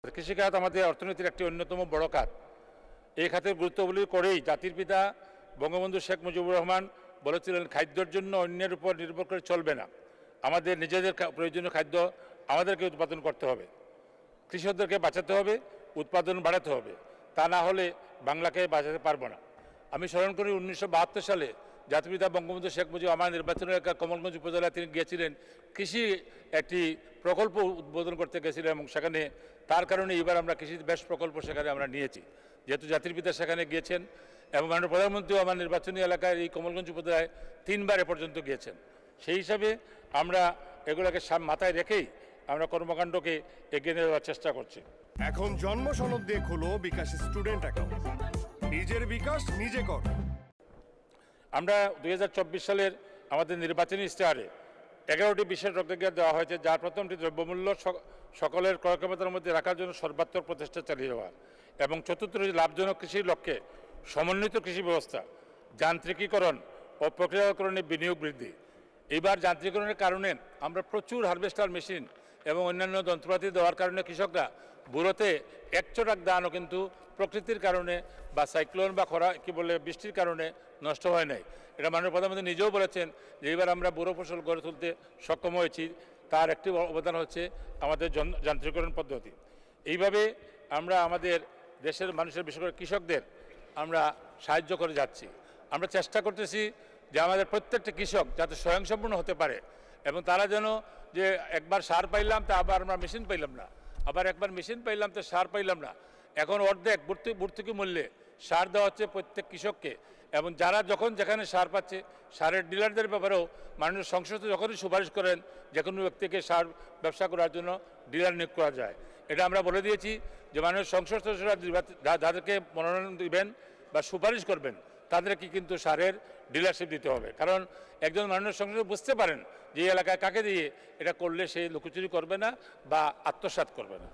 কৃষিখাত আমাদের অর্থনীতির একটি অন্যতম বড় খাত। এই খাতের গুরুত্বগুলি করেই জাতির পিতা বঙ্গবন্ধু শেখ মুজিবুর রহমান বলেছিলেন, খাদ্যের জন্য অন্যের উপর নির্ভর করে চলবে না, আমাদের নিজেদের প্রয়োজনীয় খাদ্য আমাদেরকে উৎপাদন করতে হবে, কৃষকদেরকে বাঁচাতে হবে, উৎপাদন বাড়াতে হবে, তা না হলে বাংলাকে বাঁচাতে পারবো না। আমি স্মরণ করি 1972 সালে জাতিপিতা বঙ্গবন্ধু শেখ মুজিব আমার নির্বাচন এলাকা কমলগঞ্জ উপজেলায় তিনি গিয়েছিলেন, কৃষি একটি প্রকল্প উদ্বোধন করতে গেছিলেন এবং সেখানে তার কারণে এবার আমরা কৃষি বেশ প্রকল্প সেখানে আমরা নিয়েছি, যেহেতু জাতির পিতা সেখানে গিয়েছেন এবং মাননীয় প্রধানমন্ত্রীও আমার নির্বাচনী এলাকায় এই কমলগঞ্জ উপজেলায় 3 বার পর্যন্ত গিয়েছেন। সেই হিসাবে আমরা এগুলোকে মাথায় রেখেই আমরা কর্মকাণ্ডকে এগিয়ে নিয়ে যাওয়ার চেষ্টা করছি। এখন জন্ম সনদ দিয়ে খোলো বিকাশ স্টুডেন্ট অ্যাকাউন্ট, নিজের বিকাশ নিজে কর। আমরা 2024 সালের আমাদের নির্বাচনী ইশতেহারে 11টি বিশেষ অগ্রাধিকার দেওয়া হয়েছে, যার প্রথমটি দ্রব্যমূল্য সকলের ক্রয় ক্ষমতার মধ্যে রাখার জন্য সর্বাত্মক প্রচেষ্টা চালিয়ে যাওয়া, এবং চতুর্থটি লাভজনক কৃষির লক্ষ্যে সমন্বিত কৃষি ব্যবস্থা, যান্ত্রিকীকরণ ও প্রক্রিয়াকরণে বিনিয়োগ বৃদ্ধি। এইবার যান্ত্রিকীকরণের কারণে আমরা প্রচুর হারভেস্টার মেশিন এবং অন্যান্য যন্ত্রপাতি দেওয়ার কারণে কৃষকরা বুড়োতে 1 ছটাক ধানও কিন্তু প্রকৃতির কারণে বা সাইক্লোন বা খরা বৃষ্টির কারণে নষ্ট হয় নাই। এটা মাননীয় প্রধানমন্ত্রী নিজেও বলেছেন যে এবার আমরা বুড়ো ফসল গড়ে তুলতে সক্ষম হয়েছি, তার একটি অবদান হচ্ছে আমাদের যান্ত্রিকীকরণ পদ্ধতি। এইভাবে আমরা আমাদের দেশের মানুষের, বিশেষ করে কৃষকদের আমরা সাহায্য করে যাচ্ছি। আমরা চেষ্টা করতেছি যে আমাদের প্রত্যেকটা কৃষক যাতে স্বয়ংসম্পূর্ণ হতে পারে এবং তারা যেন যে একবার সার পাইলাম তা আবার আমরা মেশিন পাইলাম না, আবার একবার মেশিন পাইলাম তো সার পাইলাম না, এখন অর্ধেক ভর্তুকি মূল্যে সার দেওয়া হচ্ছে প্রত্যেক কৃষককে। এবং যারা যখন যেখানে সার পাচ্ছে, সারের ডিলারদের ব্যাপারেও মাননীয় সংসদ যখনই সুপারিশ করেন যে কোনো ব্যক্তিকে সার ব্যবসা করার জন্য ডিলার নিয়োগ করা যায়, এটা আমরা বলে দিয়েছি যে মাননীয় সংসদ সদস্যরা যাদেরকে মনোনয়ন দিবেন বা সুপারিশ করবেন তাদেরকে কিন্তু সারের ডিলারশিপ দিতে হবে, কারণ একজন মাননীয় সংসদ বুঝতে পারেন যে এই এলাকায় কাকে দিয়ে এটা করলে সে লুকোচুরি করবে না বা আত্মসাৎ করবে না।